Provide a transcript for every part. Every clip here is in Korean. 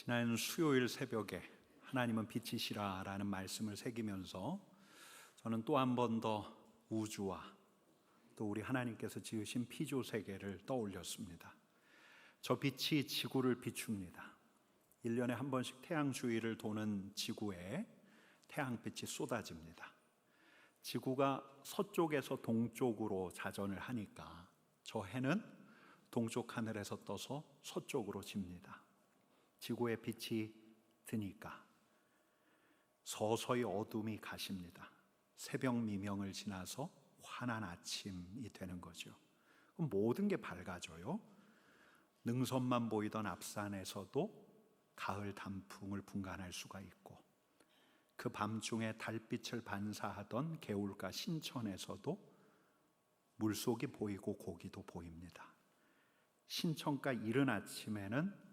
지난 수요일 새벽에 하나님은 빛이시라라는 말씀을 새기면서 저는 또 한 번 더 우주와 또 우리 하나님께서 지으신 피조 세계를 떠올렸습니다. 저 빛이 지구를 비춥니다. 1년에 한 번씩 태양 주위를 도는 지구에 태양빛이 쏟아집니다. 지구가 서쪽에서 동쪽으로 자전을 하니까 저 해는 동쪽 하늘에서 떠서 서쪽으로 집니다. 지구에 빛이 드니까 서서히 어둠이 가십니다. 새벽 미명을 지나서 환한 아침이 되는 거죠. 그럼 모든 게 밝아져요. 능선만 보이던 앞산에서도 가을 단풍을 분간할 수가 있고, 그 밤중에 달빛을 반사하던 개울가 신천에서도 물속이 보이고 고기도 보입니다. 신천가 이른 아침에는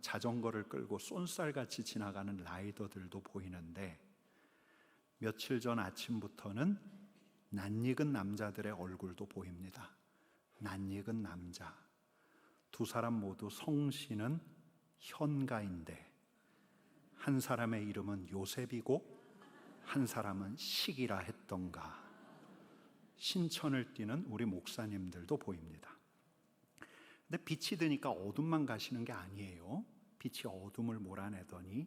자전거를 끌고 쏜살같이 지나가는 라이더들도 보이는데, 며칠 전 아침부터는 낯익은 남자들의 얼굴도 보입니다. 낯익은 남자. 두 사람 모두 성씨는 현가인데 한 사람의 이름은 요셉이고 한 사람은 식이라 했던가. 신천을 뛰는 우리 목사님들도 보입니다. 근데 빛이 드니까 어둠만 가시는 게 아니에요. 빛이 어둠을 몰아내더니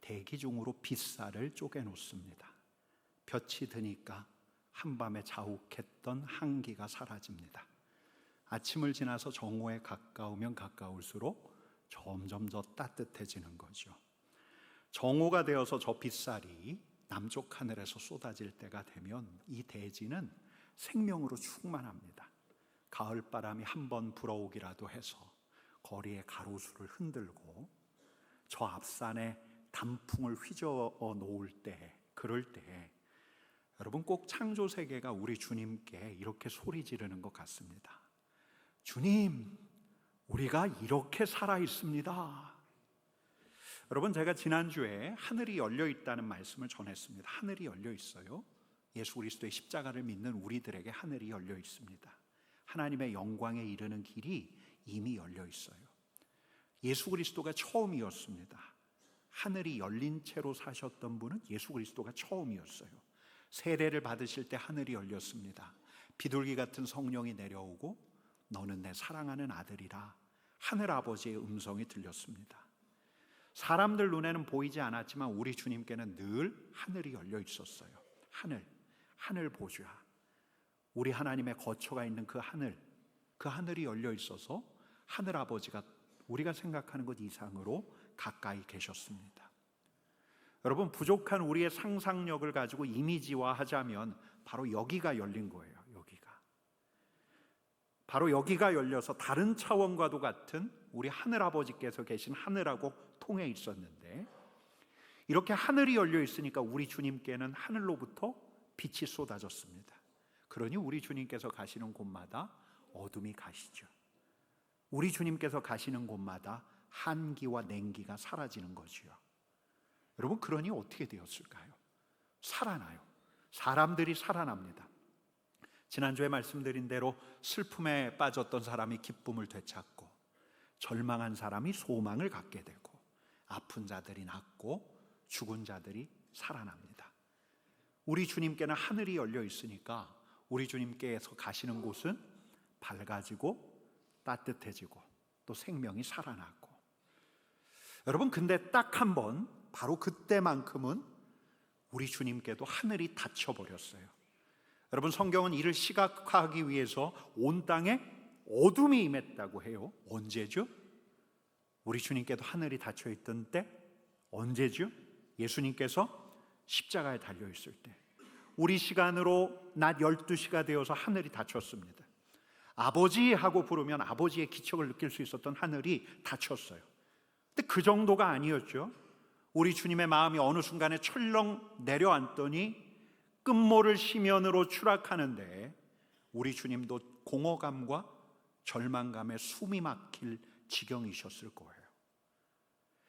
대기 중으로 빗살을 쪼개놓습니다. 볕이 드니까 한밤에 자욱했던 한기가 사라집니다. 아침을 지나서 정오에 가까우면 가까울수록 점점 더 따뜻해지는 거죠. 정오가 되어서 저 빗살이 남쪽 하늘에서 쏟아질 때가 되면 이 대지는 생명으로 충만합니다. 가을바람이 한번 불어오기라도 해서 거리의 가로수를 흔들고 저 앞산에 단풍을 휘저어 놓을 때, 그럴 때 여러분 꼭 창조세계가 우리 주님께 이렇게 소리 지르는 것 같습니다. 주님, 우리가 이렇게 살아 있습니다. 여러분, 제가 지난주에 하늘이 열려 있다는 말씀을 전했습니다. 하늘이 열려 있어요. 예수 그리스도의 십자가를 믿는 우리들에게 하늘이 열려 있습니다. 하나님의 영광에 이르는 길이 이미 열려 있어요. 예수 그리스도가 처음이었습니다. 하늘이 열린 채로 사셨던 분은 예수 그리스도가 처음이었어요. 세례를 받으실 때 하늘이 열렸습니다. 비둘기 같은 성령이 내려오고 너는 내 사랑하는 아들이라 하늘 아버지의 음성이 들렸습니다. 사람들 눈에는 보이지 않았지만 우리 주님께는 늘 하늘이 열려 있었어요. 하늘 보좌, 우리 하나님의 거처가 있는 그 하늘이 열려 있어서 하늘 아버지가 우리가 생각하는 것 이상으로 가까이 계셨습니다. 여러분, 부족한 우리의 상상력을 가지고 이미지화하자면 바로 여기가 열린 거예요. 바로 여기가 열려서 다른 차원과도 같은 우리 하늘 아버지께서 계신 하늘하고 통해 있었는데, 이렇게 하늘이 열려 있으니까 우리 주님께는 하늘로부터 빛이 쏟아졌습니다. 그러니 우리 주님께서 가시는 곳마다 어둠이 가시죠. 우리 주님께서 가시는 곳마다 한기와 냉기가 사라지는 거지요. 여러분, 그러니 어떻게 되었을까요? 살아나요. 사람들이 살아납니다. 지난주에 말씀드린 대로 슬픔에 빠졌던 사람이 기쁨을 되찾고, 절망한 사람이 소망을 갖게 되고, 아픈 자들이 낫고 죽은 자들이 살아납니다. 우리 주님께는 하늘이 열려 있으니까 우리 주님께서 가시는 곳은 밝아지고 따뜻해지고 또 생명이 살아나고. 여러분, 근데 딱 한 번, 바로 그때만큼은 우리 주님께도 하늘이 닫혀버렸어요. 여러분, 성경은 이를 시각화하기 위해서 온 땅에 어둠이 임했다고 해요. 언제죠? 우리 주님께도 하늘이 닫혀있던 때 언제죠? 예수님께서 십자가에 달려있을 때. 우리 시간으로 낮 12시가 되어서 하늘이 닫혔습니다. 아버지 하고 부르면 아버지의 기척을 느낄 수 있었던 하늘이 닫혔어요. 근데 그 정도가 아니었죠. 우리 주님의 마음이 어느 순간에 철렁 내려앉더니 끝모를 시면으로 추락하는데 우리 주님도 공허감과 절망감에 숨이 막힐 지경이셨을 거예요.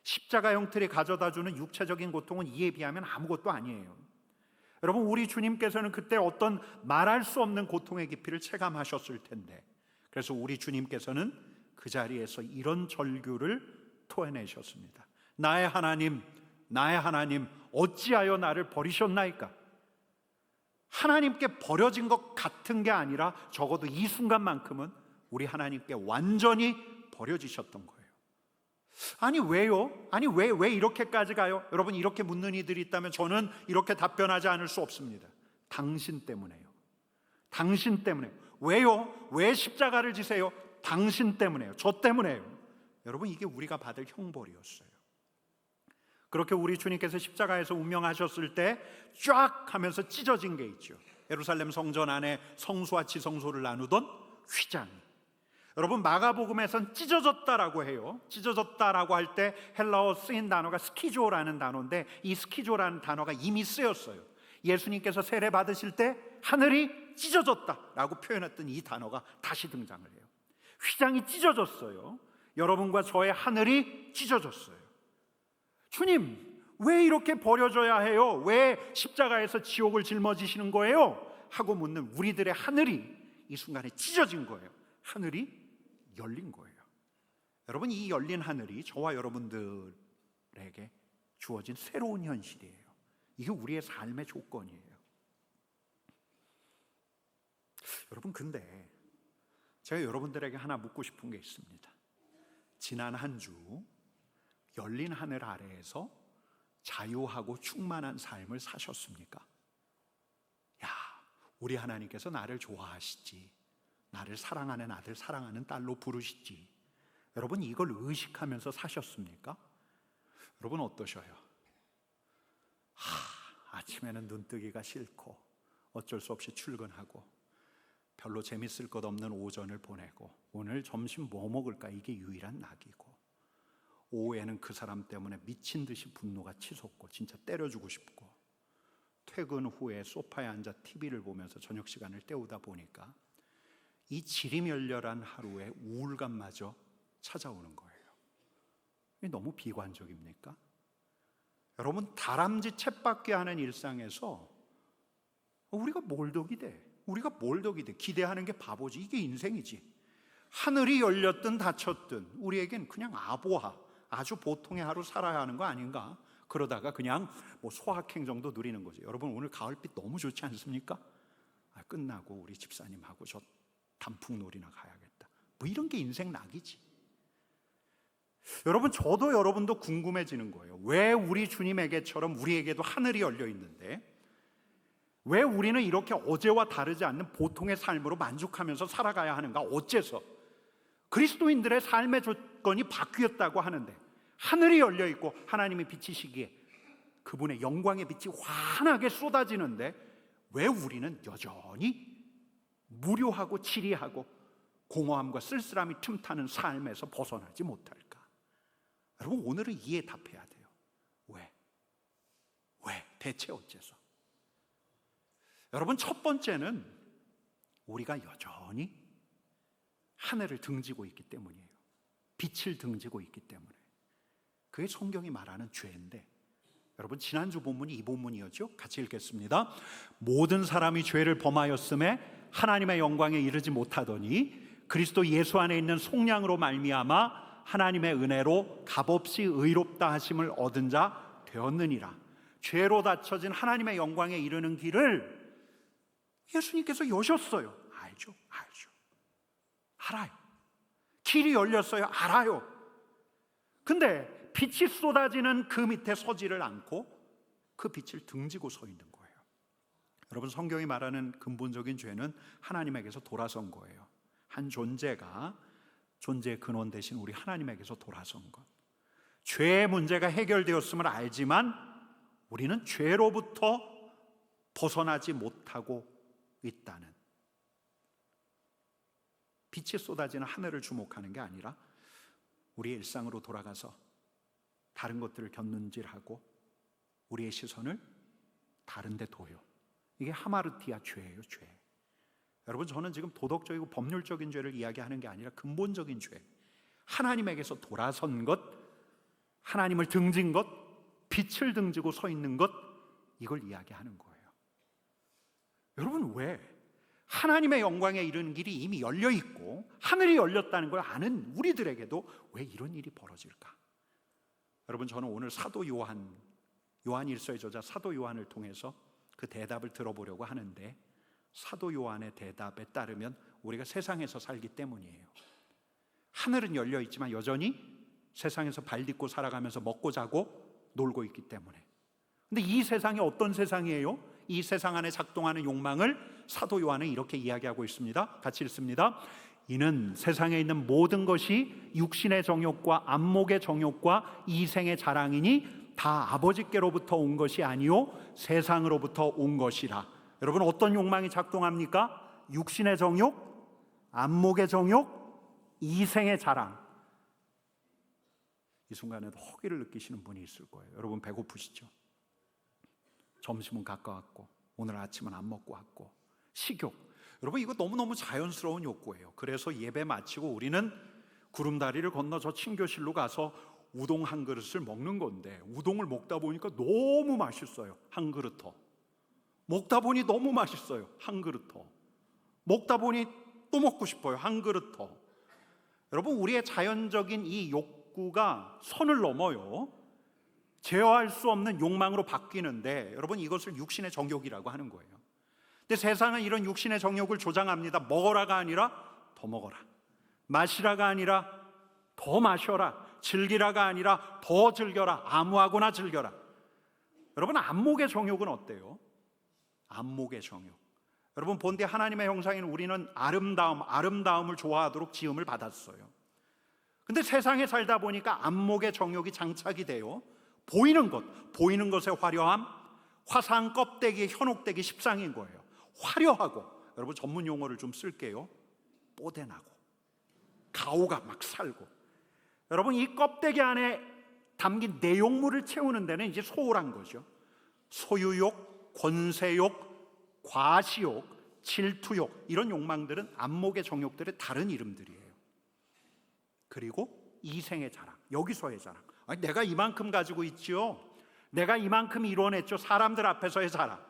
십자가 형틀이 가져다주는 육체적인 고통은 이에 비하면 아무것도 아니에요. 여러분, 우리 주님께서는 그때 어떤 말할 수 없는 고통의 깊이를 체감하셨을 텐데, 그래서 우리 주님께서는 그 자리에서 이런 절규를 토해내셨습니다. 나의 하나님, 나의 하나님, 어찌하여 나를 버리셨나이까? 하나님께 버려진 것 같은 게 아니라 적어도 이 순간만큼은 우리 하나님께 완전히 버려지셨던 거예요. 아니 왜요? 아니 왜 이렇게까지 가요? 여러분, 이렇게 묻는 이들이 있다면 저는 이렇게 답변하지 않을 수 없습니다. 당신 때문에요. 당신 때문에요. 왜요? 왜 십자가를 지세요? 당신 때문에요. 저 때문에요. 여러분, 이게 우리가 받을 형벌이었어요. 그렇게 우리 주님께서 십자가에서 운명하셨을 때 쫙 하면서 찢어진 게 있죠. 예루살렘 성전 안에 성소와 지성소를 나누던 휘장이, 여러분, 마가복음에선 찢어졌다라고 해요. 찢어졌다라고 할 때 헬라어 쓰인 단어가 스키조라는 단어인데, 이 스키조라는 단어가 이미 쓰였어요. 예수님께서 세례 받으실 때 하늘이 찢어졌다라고 표현했던 이 단어가 다시 등장을 해요. 휘장이 찢어졌어요. 여러분과 저의 하늘이 찢어졌어요. 주님, 왜 이렇게 버려져야 해요? 왜 십자가에서 지옥을 짊어지시는 거예요? 하고 묻는 우리들의 하늘이 이 순간에 찢어진 거예요. 하늘이 열린 거예요. 여러분, 이 열린 하늘이 저와 여러분들에게 주어진 새로운 현실이에요. 이게 우리의 삶의 조건이에요. 여러분, 근데 제가 여러분들에게 하나 묻고 싶은 게 있습니다. 지난 한 주 열린 하늘 아래에서 자유하고 충만한 삶을 사셨습니까? 야, 우리 하나님께서 나를 좋아하시지, 나를 사랑하는 아들, 사랑하는 딸로 부르시지, 여러분, 이걸 의식하면서 사셨습니까? 여러분, 어떠셔요? 아침에는 눈뜨기가 싫고 어쩔 수 없이 출근하고 별로 재밌을 것 없는 오전을 보내고 오늘 점심 뭐 먹을까, 이게 유일한 낙이고, 오후에는 그 사람 때문에 미친 듯이 분노가 치솟고 진짜 때려주고 싶고, 퇴근 후에 소파에 앉아 TV를 보면서 저녁 시간을 때우다 보니까 이 지리멸렬한 하루에 우울감마저 찾아오는 거예요. 이게 너무 비관적입니까? 여러분, 다람쥐 쳇바퀴 하는 일상에서 우리가 뭘 덕이 돼? 우리가 뭘 덕이 돼? 기대하는 게 바보지. 이게 인생이지. 하늘이 열렸든 닫혔든 우리에겐 그냥 아보아, 아주 보통의 하루 살아야 하는 거 아닌가? 그러다가 그냥 뭐 소확행 정도 누리는 거지. 여러분, 오늘 가을빛 너무 좋지 않습니까? 끝나고 우리 집사님하고 저 단풍놀이나 가야겠다, 뭐 이런 게 인생 낙이지. 여러분, 저도 여러분도 궁금해지는 거예요. 왜 우리 주님에게처럼 우리에게도 하늘이 열려 있는데 왜 우리는 이렇게 어제와 다르지 않는 보통의 삶으로 만족하면서 살아가야 하는가? 어째서? 그리스도인들의 삶의 조건이 바뀌었다고 하는데, 하늘이 열려 있고 하나님이 비치시기에 그분의 영광의 빛이 환하게 쏟아지는데 왜 우리는 여전히 무료하고 지리하고 공허함과 쓸쓸함이 틈타는 삶에서 벗어나지 못할까? 여러분, 오늘은 이에 답해야 돼요. 왜? 대체 어째서? 여러분, 첫 번째는 우리가 여전히 하늘을 등지고 있기 때문이에요. 빛을 등지고 있기 때문에. 그게 성경이 말하는 죄인데, 여러분, 지난주 본문이 이 본문이었죠? 같이 읽겠습니다. 모든 사람이 죄를 범하였음에 하나님의 영광에 이르지 못하더니 그리스도 예수 안에 있는 속량으로 말미암아 하나님의 은혜로 값없이 의롭다 하심을 얻은 자 되었느니라. 죄로 닫혀진 하나님의 영광에 이르는 길을 예수님께서 여셨어요. 알죠? 알아요. 길이 열렸어요. 알아요. 근데 빛이 쏟아지는 그 밑에 서지를 않고 그 빛을 등지고 서 있는 거예요. 여러분, 성경이 말하는 근본적인 죄는 하나님에게서 돌아선 거예요. 한 존재가 존재의 근원 대신 우리 하나님에게서 돌아선 것. 죄의 문제가 해결되었음을 알지만 우리는 죄로부터 벗어나지 못하고 있다는, 빛이 쏟아지는 하늘을 주목하는 게 아니라 우리의 일상으로 돌아가서 다른 것들을 곁눈질하고 우리의 시선을 다른 데 둬요. 이게 하마르티아 죄예요. 죄. 여러분, 저는 지금 도덕적이고 법률적인 죄를 이야기하는 게 아니라 근본적인 죄, 하나님에게서 돌아선 것, 하나님을 등진 것, 빛을 등지고 서 있는 것, 이걸 이야기하는 거예요. 여러분, 왜? 하나님의 영광에 이르는 길이 이미 열려 있고 하늘이 열렸다는 걸 아는 우리들에게도 왜 이런 일이 벌어질까? 여러분, 저는 오늘 사도 요한일서의 저자 사도 요한을 통해서 그 대답을 들어보려고 하는데, 사도 요한의 대답에 따르면 우리가 세상에서 살기 때문이에요. 하늘은 열려 있지만 여전히 세상에서 발 딛고 살아가면서 먹고 자고 놀고 있기 때문에. 근데 이 세상이 어떤 세상이에요? 이 세상 안에 작동하는 욕망을 사도 요한은 이렇게 이야기하고 있습니다. 같이 읽습니다. 이는 세상에 있는 모든 것이 육신의 정욕과 안목의 정욕과 이생의 자랑이니 다 아버지께로부터 온 것이 아니요 세상으로부터 온 것이라. 여러분, 어떤 욕망이 작동합니까? 육신의 정욕, 안목의 정욕, 이생의 자랑. 이 순간에도 허기를 느끼시는 분이 있을 거예요. 여러분, 배고프시죠? 점심은 가까웠고 오늘 아침은 안 먹고 왔고, 식욕. 여러분, 이거 너무너무 자연스러운 욕구예요. 그래서 예배 마치고 우리는 구름다리를 건너 저 친교실로 가서 우동 한 그릇을 먹는 건데, 우동을 먹다 보니까 너무 맛있어요. 한 그릇 더 먹다 보니 너무 맛있어요. 한 그릇 더 먹다 보니 또 먹고 싶어요. 한 그릇 더. 여러분, 우리의 자연적인 이 욕구가 선을 넘어요. 제어할 수 없는 욕망으로 바뀌는데, 여러분, 이것을 육신의 정욕이라고 하는 거예요. 근데 세상은 이런 육신의 정욕을 조장합니다. 먹어라가 아니라 더 먹어라, 마시라가 아니라 더 마셔라, 즐기라가 아니라 더 즐겨라, 아무하고나 즐겨라. 여러분, 안목의 정욕은 어때요? 안목의 정욕. 여러분, 본디 하나님의 형상인 우리는 아름다움을 좋아하도록 지음을 받았어요. 근데 세상에 살다 보니까 안목의 정욕이 장착이 돼요. 보이는 것의 화려함, 화상 껍데기에 현혹되기 십상인 거예요. 화려하고, 여러분 전문 용어를 좀 쓸게요. 뽀대나고 가오가 막 살고. 여러분, 이 껍데기 안에 담긴 내용물을 채우는 데는 이제 소홀한 거죠. 소유욕, 권세욕, 과시욕, 질투욕, 이런 욕망들은 안목의 정욕들의 다른 이름들이에요. 그리고 이생의 자랑, 여기서의 자랑. 아니, 내가 이만큼 가지고 있지요, 내가 이만큼 이뤄냈죠, 사람들 앞에서의 자랑.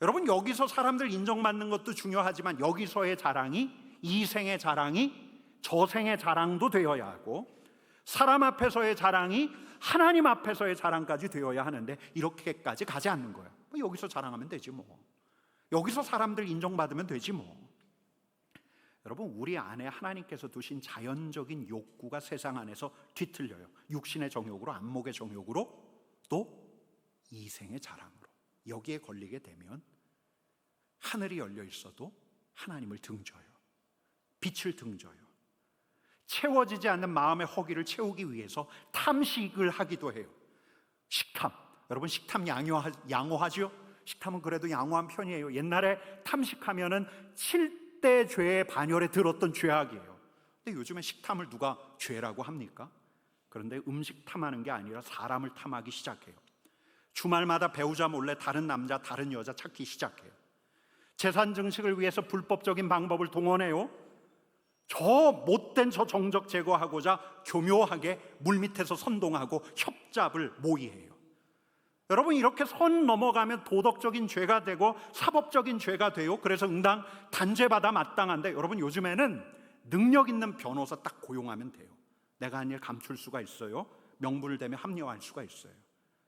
여러분, 여기서 사람들 인정받는 것도 중요하지만 여기서의 자랑이, 이생의 자랑이 저생의 자랑도 되어야 하고, 사람 앞에서의 자랑이 하나님 앞에서의 자랑까지 되어야 하는데, 이렇게까지 가지 않는 거예요. 뭐 여기서 자랑하면 되지 뭐, 여기서 사람들 인정받으면 되지 뭐. 여러분, 우리 안에 하나님께서 두신 자연적인 욕구가 세상 안에서 뒤틀려요. 육신의 정욕으로, 안목의 정욕으로, 또 이생의 자랑으로. 여기에 걸리게 되면 하늘이 열려 있어도 하나님을 등져요. 빛을 등져요. 채워지지 않는 마음의 허기를 채우기 위해서 탐식을 하기도 해요. 식탐. 여러분, 식탐 양호하죠? 식탐은 그래도 양호한 편이에요. 옛날에 탐식하면은 7대 죄의 반열에 들었던 죄악이에요. 근데 요즘에 식탐을 누가 죄라고 합니까? 그런데 음식 탐하는 게 아니라 사람을 탐하기 시작해요. 주말마다 배우자 몰래 다른 남자, 다른 여자 찾기 시작해요. 재산 증식을 위해서 불법적인 방법을 동원해요. 저 못된 저 정적 제거하고자 교묘하게 물밑에서 선동하고 협잡을 모의해요. 여러분, 이렇게 선 넘어가면 도덕적인 죄가 되고 사법적인 죄가 돼요. 그래서 응당 단죄받아 마땅한데, 여러분, 요즘에는 능력 있는 변호사 딱 고용하면 돼요. 내가 한 일 감출 수가 있어요. 명분을 대며 합리화할 수가 있어요.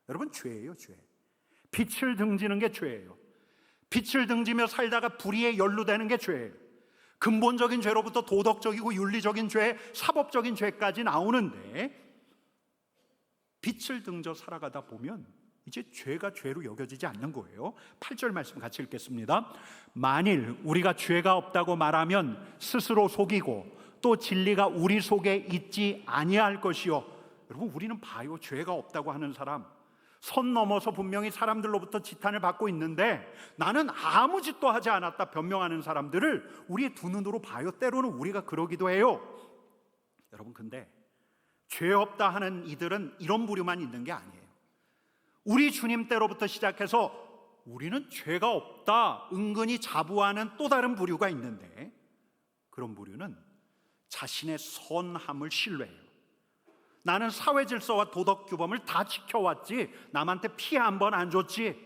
여러분, 죄예요, 죄. 빛을 등지는 게 죄예요. 빛을 등지며 살다가 불의에 연루되는 게 죄예요. 근본적인 죄로부터 도덕적이고 윤리적인 죄, 사법적인 죄까지 나오는데, 빛을 등져 살아가다 보면 이제 죄가 죄로 여겨지지 않는 거예요. 8절 말씀 같이 읽겠습니다. 만일 우리가 죄가 없다고 말하면 스스로 속이고 또 진리가 우리 속에 있지 아니할 것이요. 여러분, 우리는 봐요. 죄가 없다고 하는 사람, 선 넘어서 분명히 사람들로부터 지탄을 받고 있는데 나는 아무 짓도 하지 않았다 변명하는 사람들을 우리의 두 눈으로 봐요. 때로는 우리가 그러기도 해요. 여러분, 근데 죄 없다 하는 이들은 이런 부류만 있는 게 아니에요. 우리 주님 때로부터 시작해서 우리는 죄가 없다 은근히 자부하는 또 다른 부류가 있는데, 그런 부류는 자신의 선함을 신뢰해요. 나는 사회 질서와 도덕 규범을 다 지켜왔지, 남한테 피해 한 번 안 줬지,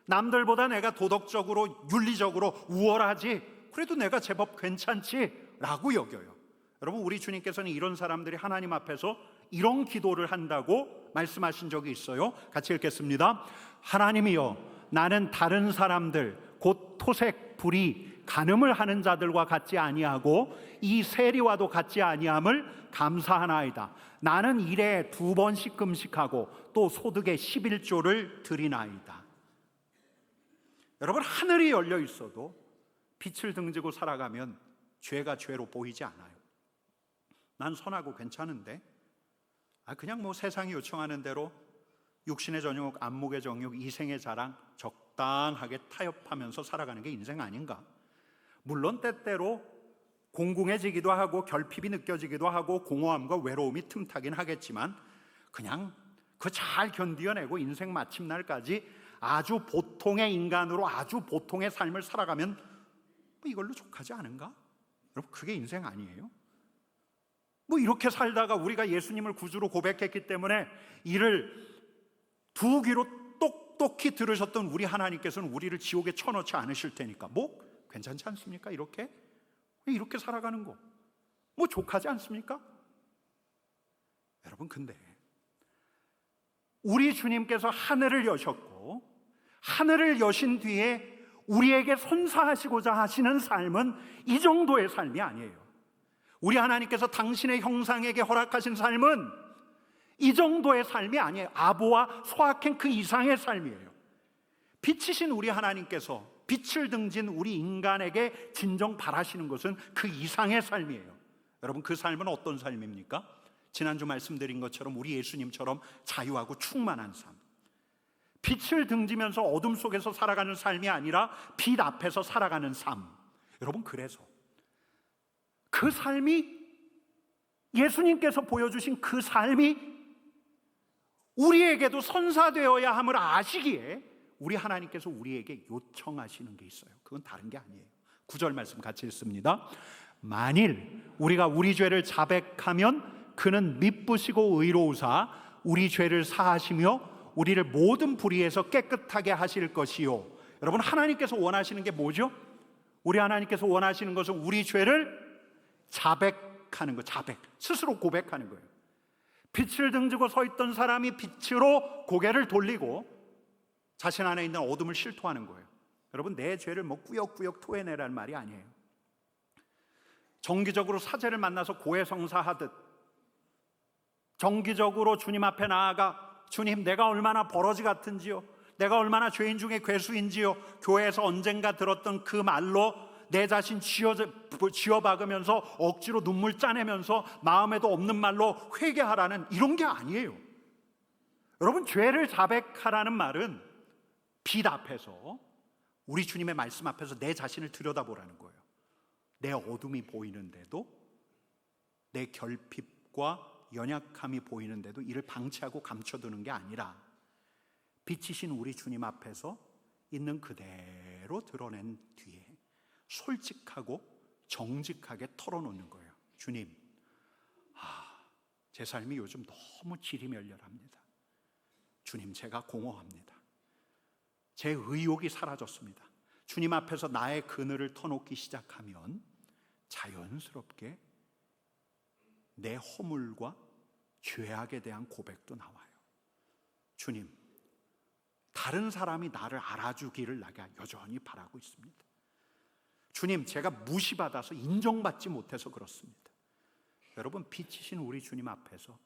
남들보다 내가 도덕적으로 윤리적으로 우월하지, 그래도 내가 제법 괜찮지 라고 여겨요. 여러분, 우리 주님께서는 이런 사람들이 하나님 앞에서 이런 기도를 한다고 말씀하신 적이 있어요. 같이 읽겠습니다. 하나님이여, 나는 다른 사람들 곧 토색, 불의, 간음을 하는 자들과 같지 아니하고 이 세리와도 같지 아니함을 감사하나이다. 나는 일에 2번씩 금식하고 또 소득의 11조를 드리나이다. 여러분, 하늘이 열려 있어도 빛을 등지고 살아가면 죄가 죄로 보이지 않아요. 난 선하고 괜찮은데, 그냥 뭐 세상이 요청하는 대로 육신의 정욕, 안목의 정욕, 이생의 자랑 적당하게 타협하면서 살아가는 게 인생 아닌가? 물론 때때로 공공해지기도 하고 결핍이 느껴지기도 하고 공허함과 외로움이 틈타긴 하겠지만 그냥 그 잘 견디어내고 인생 마침날까지 아주 보통의 인간으로 아주 보통의 삶을 살아가면 뭐 이걸로 족하지 않은가? 여러분, 그게 인생 아니에요? 뭐 이렇게 살다가 우리가 예수님을 구주로 고백했기 때문에 이를 두 귀로 똑똑히 들으셨던 우리 하나님께서는 우리를 지옥에 쳐넣지 않으실 테니까 뭐 괜찮지 않습니까? 이렇게 살아가는 거 뭐 족하지 않습니까? 여러분, 근데 우리 주님께서 하늘을 여셨고 하늘을 여신 뒤에 우리에게 선사하시고자 하시는 삶은 이 정도의 삶이 아니에요. 우리 하나님께서 당신의 형상에게 허락하신 삶은 이 정도의 삶이 아니에요. 아보와 소아켄 그 이상의 삶이에요. 빛이신 우리 하나님께서 빛을 등진 우리 인간에게 진정 바라시는 것은 그 이상의 삶이에요. 여러분, 그 삶은 어떤 삶입니까? 지난주 말씀드린 것처럼 우리 예수님처럼 자유하고 충만한 삶, 빛을 등지면서 어둠 속에서 살아가는 삶이 아니라 빛 앞에서 살아가는 삶. 여러분, 그래서 그 삶이, 예수님께서 보여주신 그 삶이 우리에게도 선사되어야 함을 아시기에 우리 하나님께서 우리에게 요청하시는 게 있어요. 그건 다른 게 아니에요. 9절 말씀 같이 읽습니다. 만일 우리가 우리 죄를 자백하면 그는 미쁘시고 의로우사 우리 죄를 사하시며 우리를 모든 불의에서 깨끗하게 하실 것이요. 여러분, 하나님께서 원하시는 게 뭐죠? 우리 하나님께서 원하시는 것은 우리 죄를 자백하는 거, 자백, 스스로 고백하는 거예요. 빛을 등지고 서 있던 사람이 빛으로 고개를 돌리고 자신 안에 있는 어둠을 실토하는 거예요. 여러분, 내 죄를 뭐 꾸역꾸역 토해내라는 말이 아니에요. 정기적으로 사제를 만나서 고해성사하듯 정기적으로 주님 앞에 나아가 주님, 내가 얼마나 버러지 같은지요, 내가 얼마나 죄인 중에 괴수인지요, 교회에서 언젠가 들었던 그 말로 내 자신 쥐어박으면서 억지로 눈물 짜내면서 마음에도 없는 말로 회개하라는 이런 게 아니에요. 여러분, 죄를 자백하라는 말은 빛 앞에서, 우리 주님의 말씀 앞에서 내 자신을 들여다보라는 거예요. 내 어둠이 보이는데도, 내 결핍과 연약함이 보이는데도 이를 방치하고 감춰두는 게 아니라 빛이신 우리 주님 앞에서 있는 그대로 드러낸 뒤에 솔직하고 정직하게 털어놓는 거예요. 주님, 제 삶이 요즘 너무 지리멸렬합니다. 주님, 제가 공허합니다. 제 의욕이 사라졌습니다. 주님 앞에서 나의 그늘을 터놓기 시작하면 자연스럽게 내 허물과 죄악에 대한 고백도 나와요. 주님, 다른 사람이 나를 알아주기를 내가 여전히 바라고 있습니다. 주님, 제가 무시받아서 인정받지 못해서 그렇습니다. 여러분, 빛이신 우리 주님 앞에서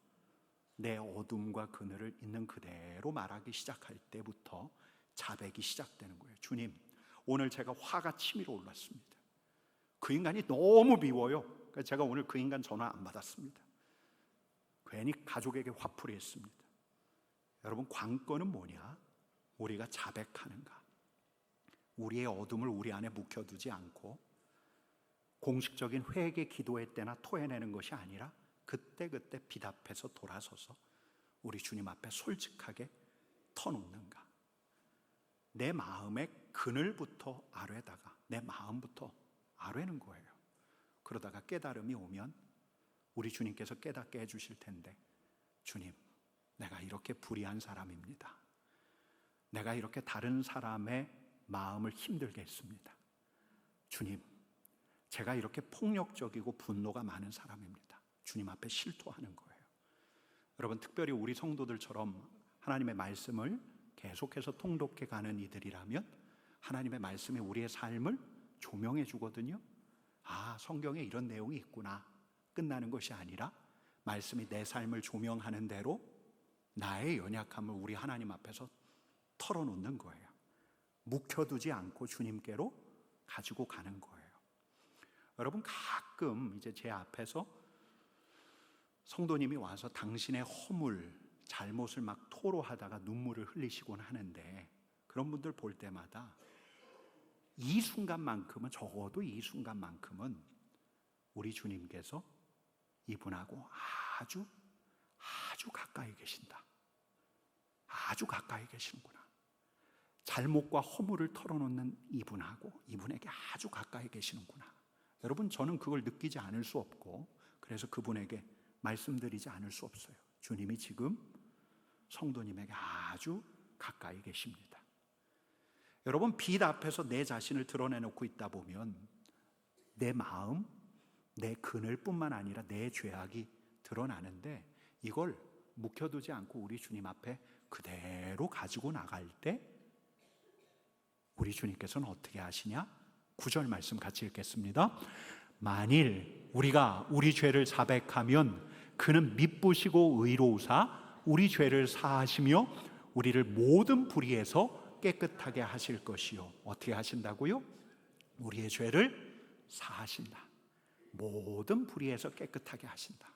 내 어둠과 그늘을 있는 그대로 말하기 시작할 때부터 자백이 시작되는 거예요. 주님, 오늘 제가 화가 치밀어 올랐습니다. 그 인간이 너무 미워요. 그러니까 제가 오늘 그 인간 전화 안 받았습니다. 괜히 가족에게 화풀이 했습니다. 여러분, 관건은 뭐냐? 우리가 자백하는가? 우리의 어둠을 우리 안에 묵혀두지 않고 공식적인 회개 기도의 때나 토해내는 것이 아니라 그때그때 빛 앞에서 돌아서서 우리 주님 앞에 솔직하게 터놓는가? 내 마음의 그늘부터 아뢰다가 내 마음부터 아뢰는 거예요. 그러다가 깨달음이 오면 우리 주님께서 깨닫게 해주실 텐데, 주님, 내가 이렇게 불의한 사람입니다. 내가 이렇게 다른 사람의 마음을 힘들게 했습니다. 주님, 제가 이렇게 폭력적이고 분노가 많은 사람입니다. 주님 앞에 실토하는 거예요. 여러분, 특별히 우리 성도들처럼 하나님의 말씀을 계속해서 통독해 가는 이들이라면 하나님의 말씀이 우리의 삶을 조명해 주거든요. 아, 성경에 이런 내용이 있구나. 끝나는 것이 아니라 말씀이 내 삶을 조명하는 대로 나의 연약함을 우리 하나님 앞에서 털어놓는 거예요. 묵혀두지 않고 주님께로 가지고 가는 거예요. 여러분, 가끔 이제 제 앞에서 성도님이 와서 당신의 허물, 잘못을 막 토로하다가 눈물을 흘리시곤 하는데, 그런 분들 볼 때마다 이 순간만큼은, 적어도 이 순간만큼은 우리 주님께서 이분하고 아주 가까이 계신다. 아주 가까이 계시는구나. 잘못과 허물을 털어놓는 이분하고 이분에게 아주 가까이 계시는구나. 여러분, 저는 그걸 느끼지 않을 수 없고, 그래서 그분에게 말씀드리지 않을 수 없어요. 주님이 지금 성도님에게 아주 가까이 계십니다. 여러분, 빛 앞에서 내 자신을 드러내놓고 있다 보면 내 마음, 내 그늘뿐만 아니라 내 죄악이 드러나는데, 이걸 묵혀두지 않고 우리 주님 앞에 그대로 가지고 나갈 때 우리 주님께서는 어떻게 하시냐? 9절 말씀 같이 읽겠습니다. 만일 우리가 우리 죄를 자백하면 그는 미쁘시고 의로우사 우리 죄를 사하시며 우리를 모든 불의에서 깨끗하게 하실 것이요. 어떻게 하신다고요? 우리의 죄를 사하신다. 모든 불의에서 깨끗하게 하신다.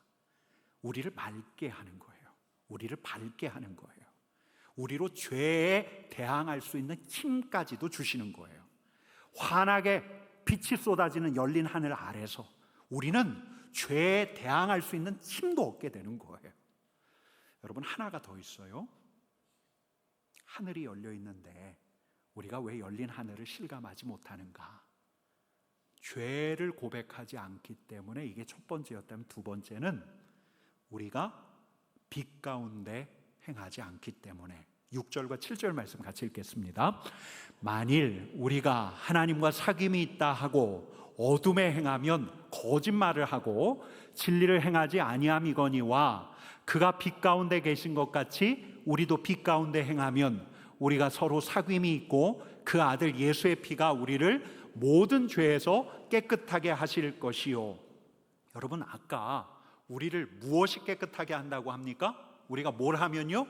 우리를 맑게 하는 거예요. 우리를 밝게 하는 거예요. 우리로 죄에 대항할 수 있는 힘까지도 주시는 거예요. 환하게 빛이 쏟아지는 열린 하늘 아래서 우리는 죄에 대항할 수 있는 힘도 얻게 되는 거예요. 여러분, 하나가 더 있어요. 하늘이 열려 있는데 우리가 왜 열린 하늘을 실감하지 못하는가? 죄를 고백하지 않기 때문에 이게 첫 번째였다면, 두 번째는 우리가 빛 가운데 행하지 않기 때문에. 6절과 7절 말씀 같이 읽겠습니다. 만일 우리가 하나님과 사귐이 있다 하고 어둠에 행하면 거짓말을 하고 진리를 행하지 아니함이거니와 그가 빛 가운데 계신 것 같이 우리도 빛 가운데 행하면 우리가 서로 사귐이 있고 그 아들 예수의 피가 우리를 모든 죄에서 깨끗하게 하실 것이요. 여러분, 아까 우리를 무엇이 깨끗하게 한다고 합니까? 우리가 뭘 하면요?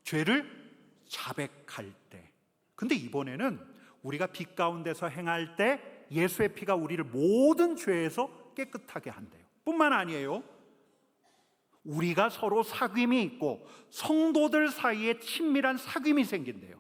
죄를 자백할 때. 근데 이번에는 우리가 빛 가운데서 행할 때 예수의 피가 우리를 모든 죄에서 깨끗하게 한대요. 뿐만 아니에요, 우리가 서로 사귐이 있고 성도들 사이에 친밀한 사귐이 생긴대요.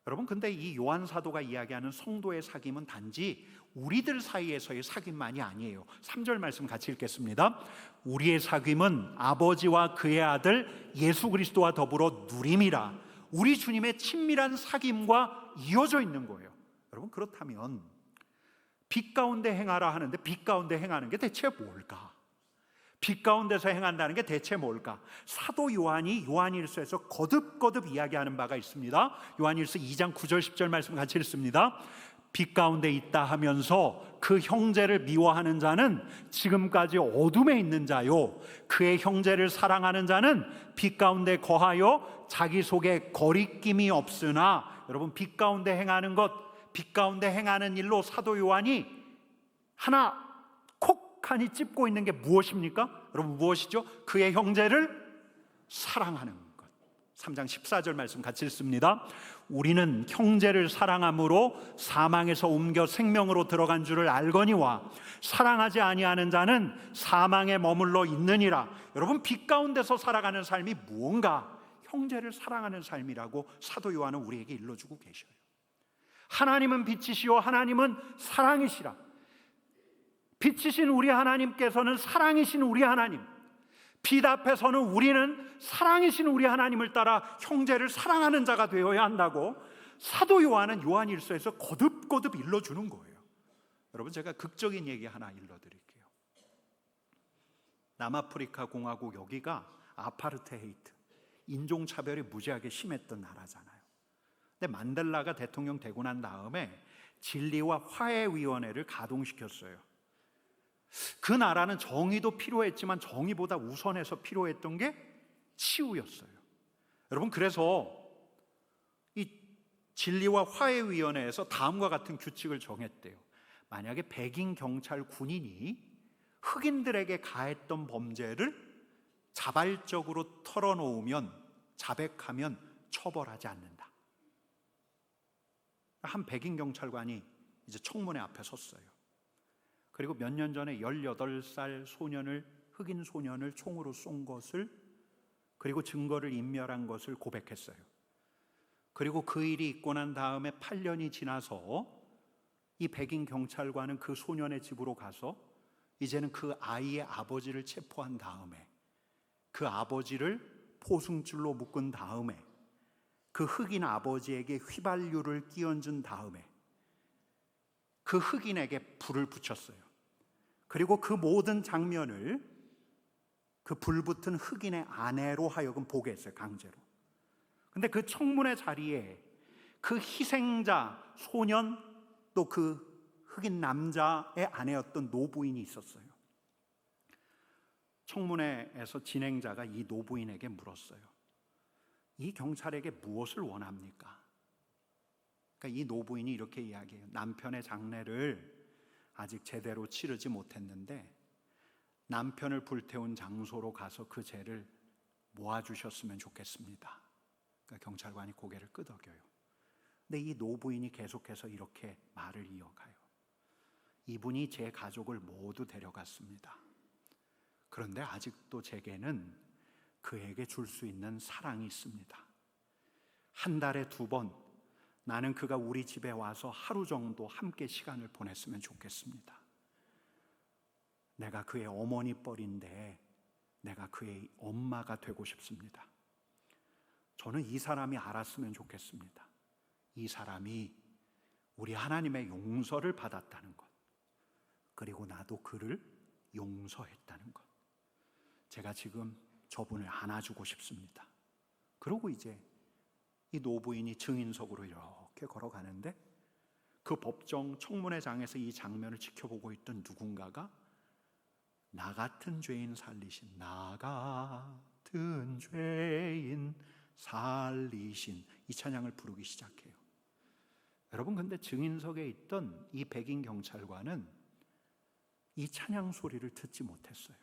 여러분, 근데 이 요한 사도가 이야기하는 성도의 사귐은 단지 우리들 사이에서의 사귐만이 아니에요. 3절 말씀 같이 읽겠습니다. 우리의 사귐은 아버지와 그의 아들 예수 그리스도와 더불어 누림이라. 우리 주님의 친밀한 사귐과 이어져 있는 거예요. 여러분, 그렇다면 빛 가운데 행하라 하는데 빛 가운데 행하는 게 대체 뭘까? 빛 가운데서 행한다는 게 대체 뭘까? 사도 요한이 요한일서에서 거듭거듭 이야기하는 바가 있습니다. 요한일서 2장 9절 10절 말씀 같이 읽습니다. 빛 가운데 있다 하면서 그 형제를 미워하는 자는 지금까지 어둠에 있는 자요, 그의 형제를 사랑하는 자는 빛 가운데 거하여 자기 속에 거리낌이 없으나. 여러분, 빛 가운데 행하는 것, 빛 가운데 행하는 일로 사도 요한이 하나 콕하니 찝고 있는 게 무엇입니까? 여러분, 무엇이죠? 그의 형제를 사랑하는 것. 3장 14절 말씀 같이 읽습니다. 우리는 형제를 사랑함으로 사망에서 옮겨 생명으로 들어간 줄을 알거니와 사랑하지 아니하는 자는 사망에 머물러 있느니라. 여러분, 빛 가운데서 살아가는 삶이 무언가? 형제를 사랑하는 삶이라고 사도 요한은 우리에게 일러주고 계셔요. 하나님은 빛이시요 하나님은 사랑이시라. 빛이신 우리 하나님께서는 사랑이신 우리 하나님, 빛 앞에서는 우리는 사랑이신 우리 하나님을 따라 형제를 사랑하는 자가 되어야 한다고 사도 요한은 요한일서에서 거듭거듭 일러주는 거예요. 여러분, 제가 극적인 얘기 하나 일러드릴게요. 남아프리카 공화국, 여기가 아파르테헤이트, 인종차별이 무지하게 심했던 나라잖아요. 근데 만델라가 대통령 되고 난 다음에 진리와 화해위원회를 가동시켰어요. 그 나라는 정의도 필요했지만 정의보다 우선해서 필요했던 게 치유였어요. 여러분, 그래서 이 진리와 화해위원회에서 다음과 같은 규칙을 정했대요. 만약에 백인 경찰 군인이 흑인들에게 가했던 범죄를 자발적으로 털어놓으면, 자백하면 처벌하지 않는다. 한 백인 경찰관이 이제 청문회 앞에 섰어요. 그리고 몇 년 전에 18살 소년을, 흑인 소년을 총으로 쏜 것을, 그리고 증거를 인멸한 것을 고백했어요. 그리고 그 일이 있고 난 다음에 8년이 지나서 이 백인 경찰관은 그 소년의 집으로 가서 이제는 그 아이의 아버지를 체포한 다음에, 그 아버지를 포승줄로 묶은 다음에, 그 흑인 아버지에게 휘발유를 끼얹은 다음에 그 흑인에게 불을 붙였어요. 그리고 그 모든 장면을 그 불붙은 흑인의 아내로 하여금 보게 했어요, 강제로. 근데 그 청문회 자리에 그 희생자 소년, 또 그 흑인 남자의 아내였던 노부인이 있었어요. 청문회에서 진행자가 이 노부인에게 물었어요. 이 경찰에게 무엇을 원합니까? 그러니까 이 노부인이 이렇게 이야기해요. 남편의 장례를 아직 제대로 치르지 못했는데 남편을 불태운 장소로 가서 그 죄를 모아주셨으면 좋겠습니다. 그러니까 경찰관이 고개를 끄덕여요. 근데 이 노부인이 계속해서 이렇게 말을 이어가요. 이분이 제 가족을 모두 데려갔습니다. 그런데 아직도 제게는 그에게 줄 수 있는 사랑이 있습니다. 한 달에 2번 나는 그가 우리 집에 와서 하루 정도 함께 시간을 보냈으면 좋겠습니다. 내가 그의 어머니 뻘인데 내가 그의 엄마가 되고 싶습니다. 저는 이 사람이 알았으면 좋겠습니다. 이 사람이 우리 하나님의 용서를 받았다는 것, 그리고 나도 그를 용서했다는 것. 제가 지금 저분을 안아주고 싶습니다. 그러고 이제 이 노부인이 증인석으로 이렇게 걸어가는데 그 법정 청문회장에서 이 장면을 지켜보고 있던 누군가가 나 같은 죄인 살리신, 나 같은 죄인 살리신, 이 찬양을 부르기 시작해요. 여러분, 근데 증인석에 있던 이 백인 경찰관은 이 찬양 소리를 듣지 못했어요.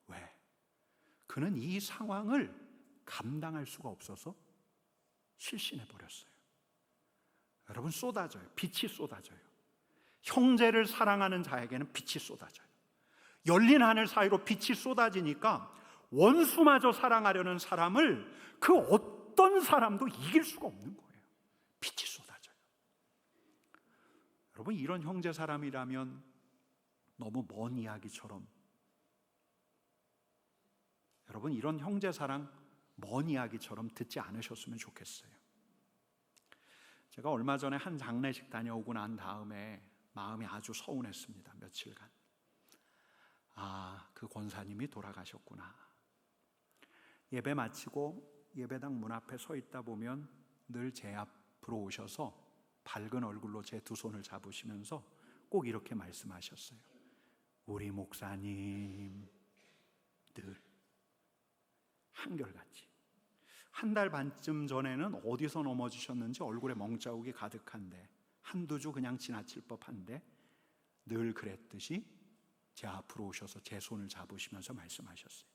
왜? 그는 이 상황을 감당할 수가 없어서 실신해 버렸어요. 여러분, 쏟아져요. 빛이 쏟아져요. 형제를 사랑하는 자에게는 빛이 쏟아져요. 열린 하늘 사이로 빛이 쏟아지니까 원수마저 사랑하려는 사람을 그 어떤 사람도 이길 수가 없는 거예요. 빛이 쏟아져요. 여러분, 이런 형제 사람이라면 너무 먼 이야기처럼, 여러분, 이런 형제 사랑 먼 이야기처럼 듣지 않으셨으면 좋겠어요. 제가 얼마 전에 한 장례식 다녀오고 난 다음에 마음이 아주 서운했습니다. 며칠간. 그 권사님이 돌아가셨구나. 예배 마치고 예배당 문 앞에 서 있다 보면 늘 제 앞으로 오셔서 밝은 얼굴로 제 2 손을 잡으시면서 꼭 이렇게 말씀하셨어요. 우리 목사님, 늘 한결같이. 한 달 반쯤 전에는 어디서 넘어지셨는지 얼굴에 멍자국이 가득한데, 한두 주 그냥 지나칠 법한데 늘 그랬듯이 제 앞으로 오셔서 제 손을 잡으시면서 말씀하셨어요.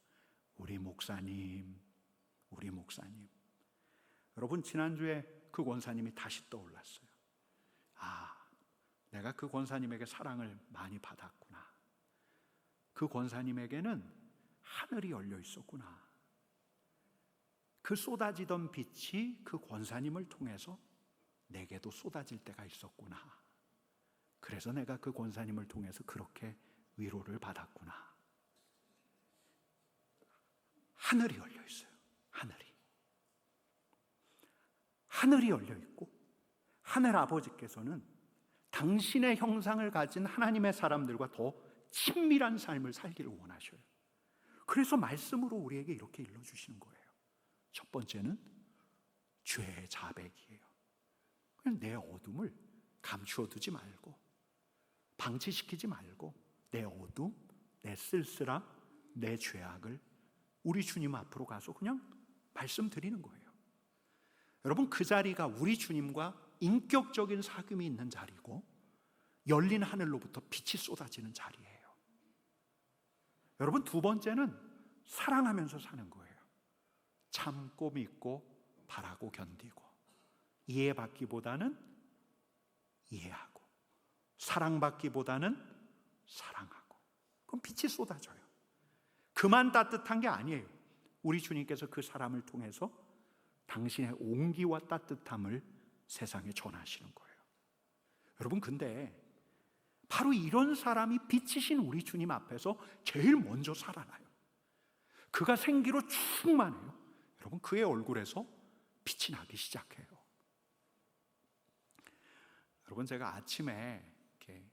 우리 목사님, 우리 목사님. 여러분, 지난주에 그 권사님이 다시 떠올랐어요. 내가 그 권사님에게 사랑을 많이 받았구나. 그 권사님에게는 하늘이 열려 있었구나. 그 쏟아지던 빛이 그 권사님을 통해서 내게도 쏟아질 때가 있었구나. 그래서 내가 그 권사님을 통해서 그렇게 위로를 받았구나. 하늘이 열려 있어요. 하늘이 열려 있고, 하늘 아버지께서는 당신의 형상을 가진 하나님의 사람들과 더 친밀한 삶을 살기를 원하셔요. 그래서 말씀으로 우리에게 이렇게 일러주시는 거예요. 첫 번째는 죄의 자백이에요. 그냥 내 어둠을 감추어 두지 말고, 방치시키지 말고, 내 어둠, 내 쓸쓸함, 내 죄악을 우리 주님 앞으로 가서 그냥 말씀드리는 거예요. 여러분, 그 자리가 우리 주님과 인격적인 사귐이 있는 자리고 열린 하늘로부터 빛이 쏟아지는 자리예요. 여러분, 두 번째는 사랑하면서 사는 거예요. 참고 믿고 바라고 견디고 이해받기보다는 이해하고 사랑받기보다는 사랑하고, 그럼 빛이 쏟아져요. 그만 따뜻한 게 아니에요. 우리 주님께서 그 사람을 통해서 당신의 온기와 따뜻함을 세상에 전하시는 거예요. 여러분, 근데 바로 이런 사람이 빛이신 우리 주님 앞에서 제일 먼저 살아나요. 그가 생기로 충만해요. 여러분, 그의 얼굴에서 빛이 나기 시작해요. 여러분, 제가 아침에 이렇게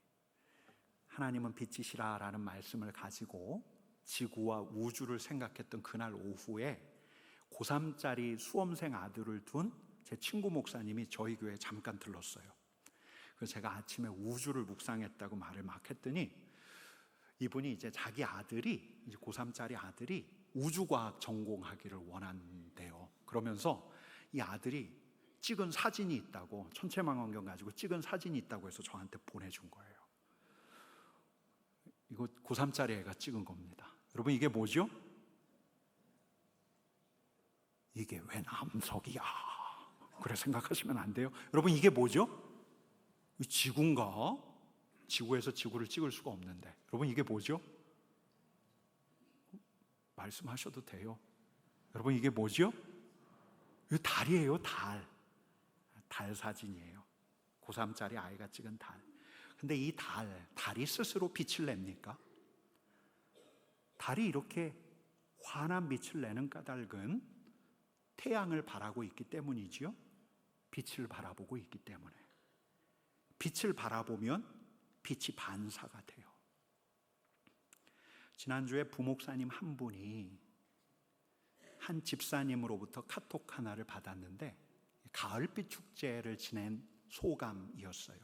하나님은 빛이시라라는 말씀을 가지고 지구와 우주를 생각했던 그날 오후에 고3짜리 수험생 아들을 둔 제 친구 목사님이 저희 교회에 잠깐 들렀어요. 그래서 제가 아침에 우주를 묵상했다고 말을 막 했더니 이분이 이제 자기 아들이, 이제 고3짜리 아들이 우주과학 전공하기를 원한대요. 그러면서 이 아들이 찍은 사진이 있다고, 천체망원경 가지고 찍은 사진이 있다고 해서 저한테 보내준 거예요. 이거 고3짜리 애가 찍은 겁니다. 여러분, 이게 뭐죠? 이게 왜 남석이야? 그래 생각하시면 안 돼요. 여러분, 이게 뭐죠? 지구인가? 지구에서 지구를 찍을 수가 없는데, 여러분, 이게 뭐죠? 말씀하셔도 돼요. 여러분, 이게 뭐죠? 이거 달이에요. 달 사진이에요. 고3짜리 아이가 찍은 달. 근데 이 달이 스스로 빛을 냅니까? 달이 이렇게 환한 빛을 내는 까닭은 태양을 바라고 있기 때문이지요. 빛을 바라보고 있기 때문에. 빛을 바라보면 빛이 반사가 돼요. 지난주에 부목사님 한 분이 한 집사님으로부터 카톡 하나를 받았는데 가을빛 축제를 지낸 소감이었어요.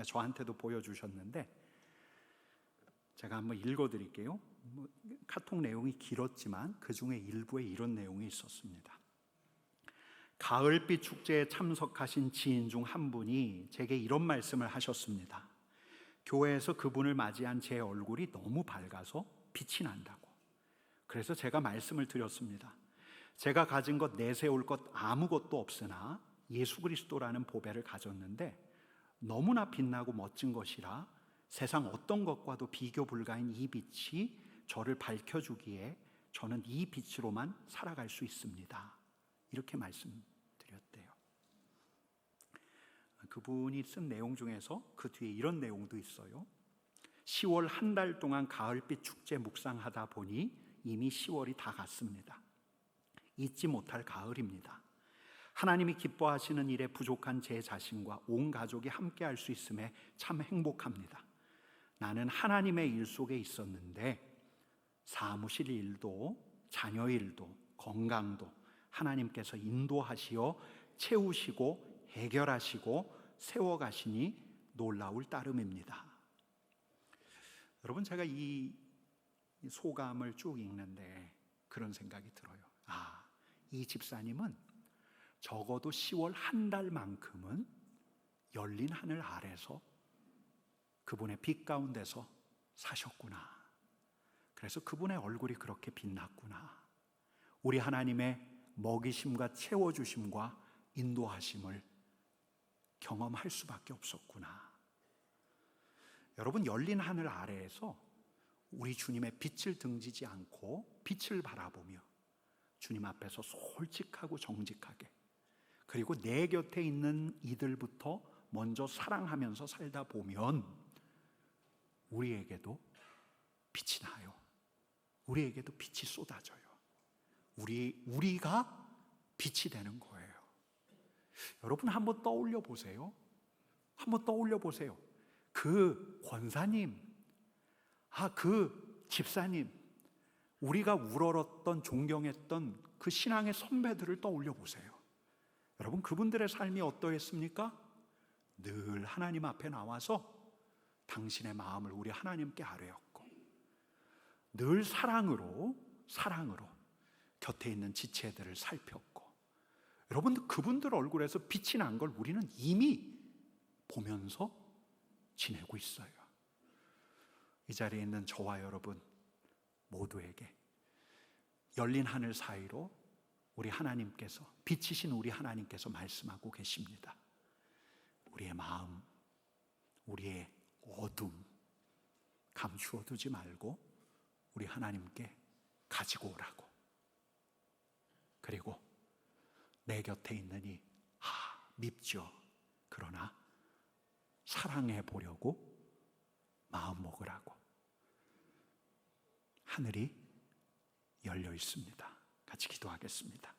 저한테도 보여주셨는데 제가 한번 읽어드릴게요. 카톡 내용이 길었지만 그 중에 일부에 이런 내용이 있었습니다. 가을빛 축제에 참석하신 지인 중 한 분이 제게 이런 말씀을 하셨습니다. 교회에서 그분을 맞이한 제 얼굴이 너무 밝아서 빛이 난다고. 그래서 제가 말씀을 드렸습니다. 제가 가진 것 내세울 것 아무것도 없으나 예수 그리스도라는 보배를 가졌는데 너무나 빛나고 멋진 것이라 세상 어떤 것과도 비교 불가인 이 빛이 저를 밝혀주기에 저는 이 빛으로만 살아갈 수 있습니다. 이렇게 말씀드렸대요. 그분이 쓴 내용 중에서 그 뒤에 이런 내용도 있어요. 10월 한 달 동안 가을빛 축제 묵상하다 보니 이미 10월이 다 갔습니다. 잊지 못할 가을입니다. 하나님이 기뻐하시는 일에 부족한 제 자신과 온 가족이 함께 할 수 있음에 참 행복합니다. 나는 하나님의 일 속에 있었는데 사무실 일도 자녀 일도 건강도 하나님께서 인도하시어 채우시고 해결하시고 세워가시니 놀라울 따름입니다. 여러분, 제가 이 소감을 쭉 읽는데 그런 생각이 들어요. 이 집사님은 적어도 10월 한 달만큼은 열린 하늘 아래서 그분의 빛 가운데서 사셨구나. 그래서 그분의 얼굴이 그렇게 빛났구나. 우리 하나님의 먹이심과 채워주심과 인도하심을 경험할 수밖에 없었구나. 여러분, 열린 하늘 아래에서 우리 주님의 빛을 등지지 않고 빛을 바라보며 주님 앞에서 솔직하고 정직하게, 그리고 내 곁에 있는 이들부터 먼저 사랑하면서 살다 보면 우리에게도 빛이 나요. 우리에게도 빛이 쏟아져요. 우리가 빛이 되는 거예요. 여러분, 한번 떠올려 보세요. 한번 떠올려 보세요. 그 권사님, 그 집사님, 우리가 우러렀던 존경했던 그 신앙의 선배들을 떠올려 보세요. 여러분, 그분들의 삶이 어떠했습니까? 늘 하나님 앞에 나와서 당신의 마음을 우리 하나님께 아뢰었고 늘 사랑으로 곁에 있는 지체들을 살폈고, 여러분들 그분들 얼굴에서 빛이 난 걸 우리는 이미 보면서 지내고 있어요. 이 자리에 있는 저와 여러분 모두에게 열린 하늘 사이로 우리 하나님께서, 빛이신 우리 하나님께서 말씀하고 계십니다. 우리의 마음, 우리의 어둠 감추어 두지 말고 우리 하나님께 가지고 오라고. 그리고 내 곁에 있느니 밉죠. 그러나 사랑해 보려고 마음 먹으라고. 하늘이 열려 있습니다. 같이 기도하겠습니다.